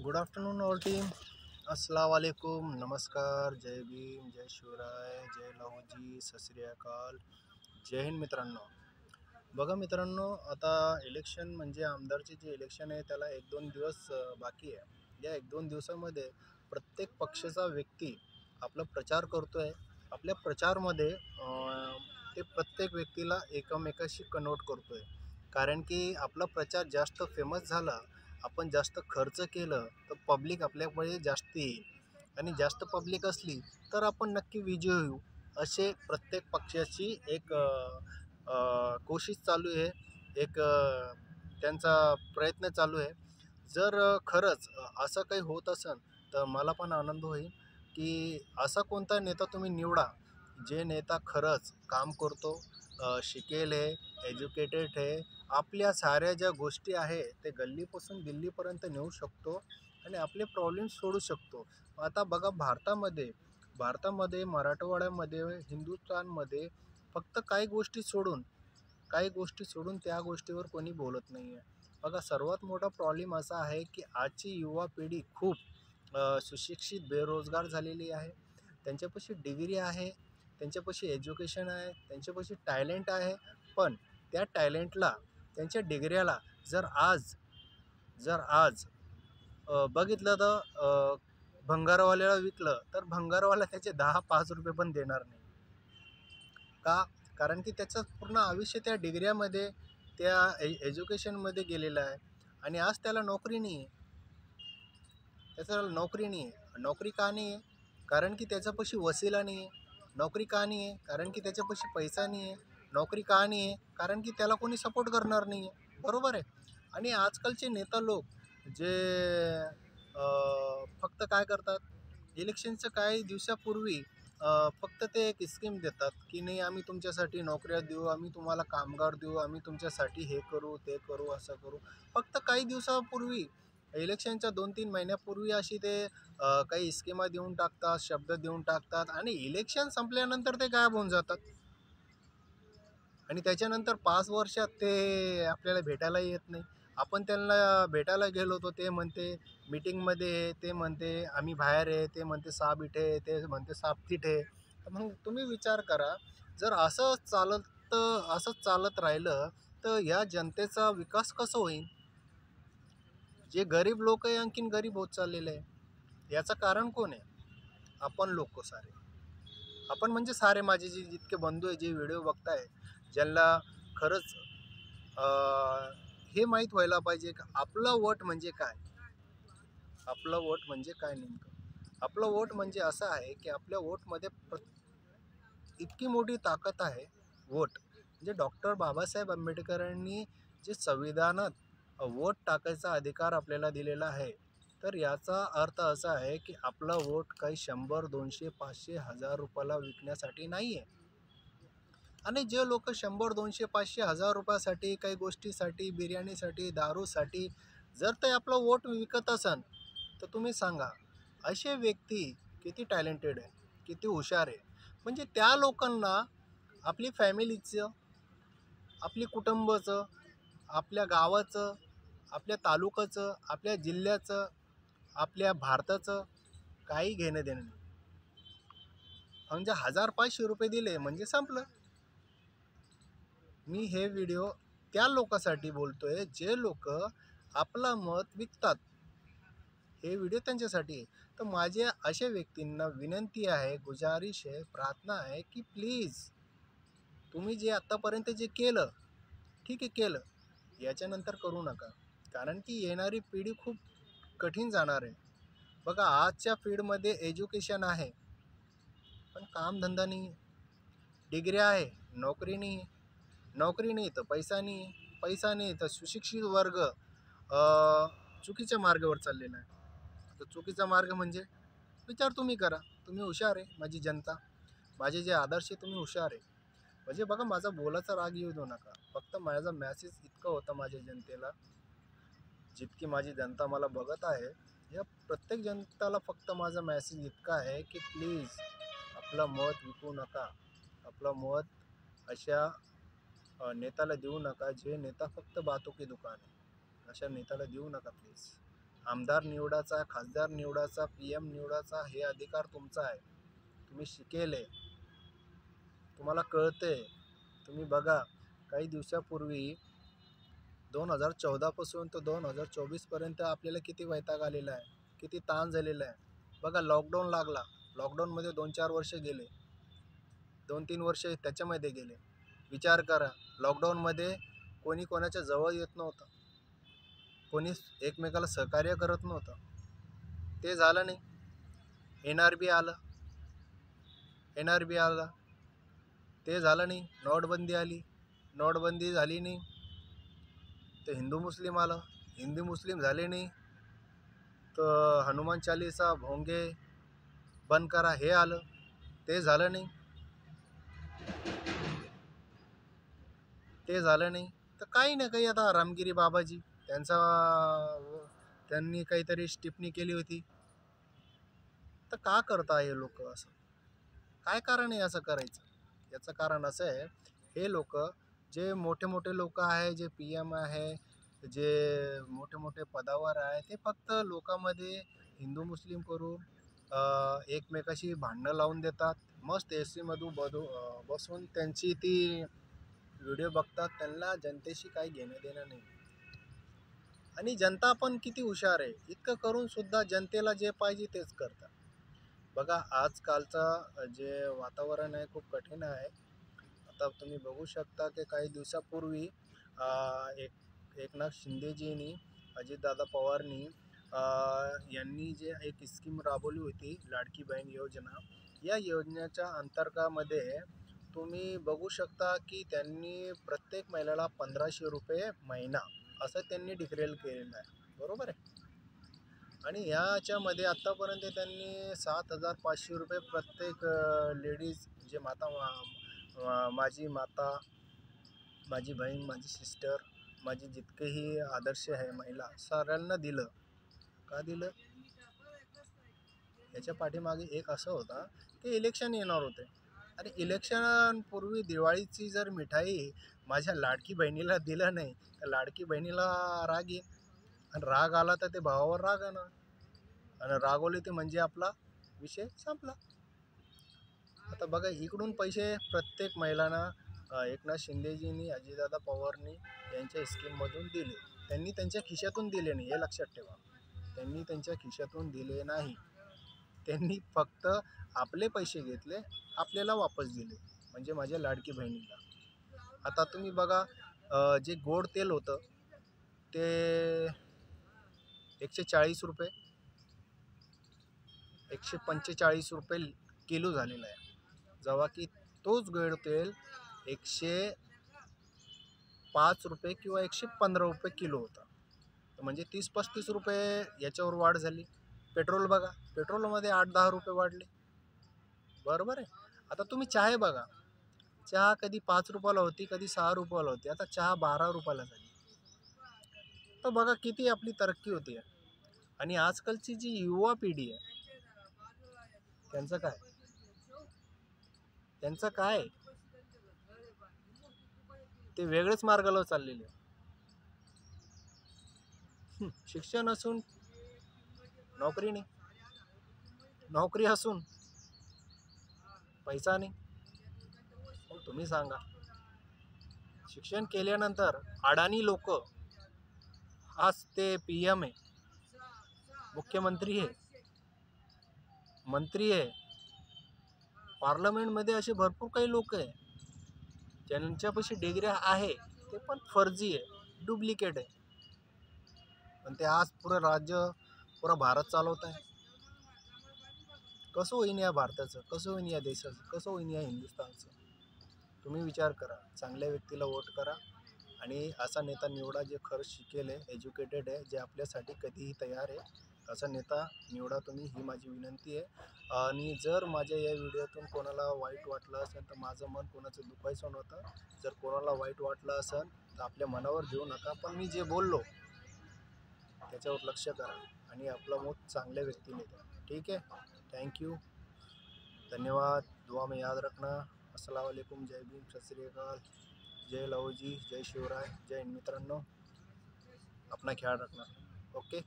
Good afternoon all team. अस्सलाम वालेकुम, नमस्कार, जय भीम, जय शिवराय, जय लहूजी, सत श्री अकाल, जय हिंद मित्रांनो. बघा मित्रांनो, आता इलेक्शन म्हणजे आमदारचे जे इलेक्शन आहे त्याला 1-2 दिवस बाकी आहे. या 1-2 दिवसामध्ये प्रत्येक पक्षाचा व्यक्ती आपला प्रचार करतो आहे. आपल्या प्रचारमध्ये ते प्रत्येक व्यक्तीला एकमेकाशी कन्वर्ट करतो आहे. कारण की आपला प्रचार जास्त फेमस झाला, आपण जास्त खर्च केलं तर पब्लिक आपल्याकडे जास्त येईल आणि जास्त पब्लिक असली तर आपण नक्की विजयी होऊ. असे प्रत्येक पक्षाची एक कोशिश चालू आहे, एक त्यांचा प्रयत्न चालू आहे. जर खरंच असं काही होत असेल तर मला पण आनंद होईल की असा कोणता नेता तुम्ही निवडा, जे नेता खरंच काम करतो, शिकेल आहे, एज्युकेटेड आहे, आपल्या साऱ्या ज्या गोष्टी आहे ते गल्लीपासून दिल्लीपर्यंत नेऊ शकतो आणि आपले प्रॉब्लेम सोडू शकतो. आता बघा भारतामध्ये मराठवाड्यामध्ये हिंदुस्थानमध्ये फक्त काही गोष्टी सोडून त्या गोष्टीवर कोणी बोलत नाही आहे. बघा सर्वात मोठा प्रॉब्लेम असा आहे की आजची युवा पिढी खूप सुशिक्षित बेरोजगार झालेली आहे. त्यांच्यापाशी डिग्री आहे, त्यांच्यापाशी एज्युकेशन आहे, त्यांच्यापाशी टॅलेंट आहे. पण त्या टॅलेंटला, त्यांच्या डिग्र्याला जर आज बघितलं तर भंगारवाल्याला विकलं तर भंगारवाला त्याचे 10-5 रुपये पण देणार नाही. का? कारण की त्याचं पूर्ण आयुष्य त्या डिग्र्यामध्ये, त्या एज्युकेशनमध्ये गेलेलं आहे आणि आज त्याला नोकरी नाही आहे. नोकरी का नाही आहे? कारण की त्याच्यापाशी वसिला नाही आहे. नोकरी का नाही आहे? कारण की त्याच्यापाशी पैसा नाही आहे. नोकरी का नाही आहे? कारण की त्याला कोणी सपोर्ट करणार नाही आहे. बरोबर आहे. आणि आजकालचे नेता लोक जे फक्त काय करतात, इलेक्शनचं काही दिवसापूर्वी फक्त ते एक स्कीम देतात की नाही, आम्ही तुमच्यासाठी नोकऱ्या देऊ, आम्ही तुम्हाला कामगार देऊ, आम्ही तुमच्यासाठी हे करू, ते करू, असं करू. फक्त काही दिवसापूर्वी, इलेक्शनच्या 2-3 महिन्यापूर्वी अशी ते काही स्कीमा देऊन टाकतात, शब्द देऊन टाकतात आणि इलेक्शन संपल्यानंतर ते गायब होऊन जातात. आणि त्याच्यानंतर 5 वर्षात ते आपल्याला भेटायलाही येत नाही. आपण त्यांना भेटायला गेलो तर ते म्हणते मीटिंगमध्ये, ते म्हणते आम्ही बाहेर आहे, ते म्हणते साहेब इथे, ते म्हणते साहेब तिथे. मग तुम्ही विचार करा, जर असंच चालत राहिलं तर या जनतेचा विकास कसं होईल? जे गरीब लोक आहे आणखीन गरीब होत चाललेले आहे. याचं कारण कोण आहे? आपण लोक सारे. आपण म्हणजे सारे माझे जे जितके बंधू आहे, जे व्हिडिओ बघताय, ज्यांना खरंच हे माहीत व्हायला पाहिजे की आपलं वोट म्हणजे काय. आपलं वोट म्हणजे काय नेमकं? आपलं वोट म्हणजे असं आहे की आपल्या वोटमध्ये इतकी मोठी ताकद आहे. वोट म्हणजे डॉक्टर बाबासाहेब आंबेडकरांनी जे संविधानात वोट टाकायचा अधिकार आपल्याला दिलेला आहे, तर याचा अर्थ असा आहे की आपला वोट काही 100, 200, 500, 1000 रुपयाला विकण्यासाठी नाही आहे. आणि जे लोक 100, 200, 500, 1000 रुपयासाठी, काही गोष्टीसाठी, बिर्याणीसाठी, दारूसाठी जर ते आपलं वोट विकत असन, तर तुम्ही सांगा, असे व्यक्ती किती टॅलेंटेड आहे, किती हुशार आहे. म्हणजे त्या लोकांना आपली फॅमिलीचं, आपली कुटुंबाचं, आपल्या गावाचं, आपल्या तालुक्याचं, आपल्या जिल्ह्याचं, आपल्या भारताचं काही घेणं देणं नाही. म्हणजे 1000-500 रुपये दिले म्हणजे संपलं. मी हे व्हिडिओ त्या लोकांसाठी बोलतोय, जे लोक आपलं मत विकतात. हे व्हिडिओ त्यांच्यासाठी आहे. तर माझ्या अशा व्यक्तींना विनंती आहे, गुजारिश आहे, प्रार्थना आहे की प्लीज तुम्ही जे आत्तापर्यंत जे केलं, ठीक आहे केलं, याच्यानंतर करू नका. कारण की येणारी पिढी खूप कठीण जाणार आहे. बघा आजच्या फील्डमध्ये एज्युकेशन आहे पण कामधंदा नाही आहे. डिग्री आहे, नोकरी नाही आहे. नोकरी नाही तर पैसा नाही आहे. पैसा नाही तर सुशिक्षित वर्ग चुकीच्या मार्गावर चाललेला आहे. तर चुकीचा मार्ग म्हणजे, विचार तुम्ही करा. तुम्ही हुशार आहे माझी जनता, माझे जे आदर्श आहे, तुम्ही हुशार आहे. म्हणजे बघा, माझा बोलाचा राग येऊ देऊ नका. फक्त माझा मॅसेज इतकं होतं माझ्या जनतेला, जितकी माझी जनता मला बघत आहे, या प्रत्येक जनताला फक्त माझा मॅसेज इतका आहे की प्लीज आपलं मत विकू नका. आपलं मत अशा नेत्याला देऊ नका, जे नेता फक्त बातों की दुकान आहे. अशा नेत्याला देऊ नका प्लीज. आमदार निवडाचा, खासदार निवडाचा, PM निवडाचा हे अधिकार तुमचा आहे. तुम्ही शिकेल आहे, तुम्हाला कळतंय. तुम्ही बघा, काही दिवसापूर्वी 2014 पासून तर 2024 पर्यंत आपल्याला किती वैताग आलेला आहे, किती ताण झालेला आहे. बघा, लॉकडाऊन लागला. लॉकडाऊनमध्ये 2-4 वर्ष गेले, 2-3 वर्ष त्याच्यामध्ये गेले. विचार करा, लॉकडाऊनमध्ये कोणी कोणाच्या जवळ येत नव्हतं, कोणी एकमेकाला सहकार्य करत नव्हतं. ते झालं नाही. NRB आलं, ते झालं नाही. नोटबंदी आली, नोटबंदी झाली नाही. तर हिंदू मुस्लिम आलं, हिंदू मुस्लिम झाले नाही. तर हनुमान चालीसा भोंगे बंद करा हे आलं, ते झालं नाही. तर काही ना काही आता रामगिरी बाबाजी त्यांनी काहीतरी टिप्पणी केली होती. तर का करता हे लोक असं? काय कारण आहे असं करायचं? याचं कारण असं आहे, हे लोक जे मोठे मोठे लोक आहे, जे PM आहे, जे मोठे मोठे पदावर आहे, ते फक्त लोकांमध्ये हिंदू मुस्लिम करून एकमेकाशी भांडणं लावून देतात. मस्त AC मधून बसून त्यांची ती व्हिडिओ बघतात. त्यांना जनतेशी काही घेणं देणं नाही. आणि जनता पण किती हुशार आहे, इतकं करून सुद्धा जनतेला जे पाहिजे तेच करतात. बघा, आजकालचं जे वातावरण आहे खूप कठीण आहे. आता तुम्ही बघू शकता की काही दिवसापूर्वी एकनाथ शिंदेजींनी, अजितदादा पवारनी यांनी जे एक स्कीम राबवली होती, लाडकी बहीण योजना. या योजनेच्या अंतर्गतामध्ये तुम्ही बघू शकता की त्यांनी प्रत्येक महिन्याला 1500 रुपये महिना असं त्यांनी डिक्लेअर केलेलं आहे, बरोबर आहे. आणि याच्यामध्ये आत्तापर्यंत त्यांनी 7500 रुपये प्रत्येक लेडीज, जे माझी माता, माझी बहीण, माझी सिस्टर, माझी जितकेही आदर्श आहे महिला, सगळ्यांना दिलं. का दिलं? याच्या पाठीमागे एक असं होता की इलेक्शन येणार होते. आणि इलेक्शनपूर्वी दिवाळीची जर मिठाई माझ्या लाडकी बहिणीला दिलं नाही तर लाडकी बहिणीला राग येईल. आणि राग आला तर ते भावावर राग येणार, आणि रागवले ते म्हणजे आपला विषय संपला. आता बघा, इकडून पैसे प्रत्येक महिलांना एकनाथ शिंदेजींनी, अजितदादा पवारनी यांच्या स्कीममधून दिले. त्यांनी त्यांच्या खिशातून दिले नाही, हे लक्षात ठेवा. त्यांनी त्यांच्या खिशातून दिले नाही. त्यांनी फक्त आपले पैसे घेतले, आपल्याला वापस दिले, म्हणजे माझ्या लाडकी बहिणीला. आता तुम्ही बघा, जे गोड तेल होतं ते 140 रुपये, 145 रुपये किलो झालेला आहे. जेव्हा की तोच गोड तेल 105 रुपये किंवा 115 रुपये किलो होता. म्हणजे 30-35 रुपये याच्यावर वाढ झाली. पेट्रोल बघा, पेट्रोलमध्ये 8-10 रुपये वाढले, बरोबर आहे. आता तुम्ही चहा बघा, चहा कधी 5 रुपयाला होती, कधी 6 रुपयाला होती, आता चहा 12 रुपयाला झाली. तर बघा किती आपली तरक्की होती आहे. आणि आजकालची जी युवा पिढी आहे, त्यांचं काय ते वेगळेच मार्गाला चाललेले. शिक्षण असून नोकरी नाही, नोकरी असून पैसा नाही. मग तुम्ही सांगा, शिक्षण केल्यानंतर अडाणी लोक, आज ते PM आहे, मुख्यमंत्री आहे, मंत्री आहे, पार्लमेंटमध्ये असे भरपूर काही लोक आहे ज्यांच्यापाशी डिग्र्या आहे, ते पण फर्जी आहे, डुप्लिकेट आहे. पण ते आज पुरं राज्य, पुरा भारत चालवत आहे. कसं होईन या भारताचं, कसं होईन या देशाचं, कसं होईन या हिंदुस्थानचं? तुम्ही विचार करा, चांगल्या व्यक्तीला वोट करा आणि असा नेता निवडा जे खरंच शिकेल आहे, एज्युकेटेड आहे, जे आपल्यासाठी कधीही तयार आहे. असा नेता निवडा तुम्ही, ही माझी विनंती आहे. आणि जर माझ्या या व्हिडिओतून कोणाला वाईट वाटलं असेल तर माझं मन कोणाचं दुखायचं नव्हतं. जर कोणाला वाईट वाटलं असेल तर आपल्या मनावर घेऊ नका, पण मी जे बोललो त्याच्यावर लक्ष करा आणि आपलं मत चांगल्या व्यक्तीने द्या. ठीक आहे, थँक्यू, धन्यवाद. दुआ में याद रखना. अस्सलाम वालेकुम, जय भीम, सत श्री अकाल, जय लवजी, जय शिवराय, जय हिंद. मित्रांनो, अपना ख्याल रखना. ओके.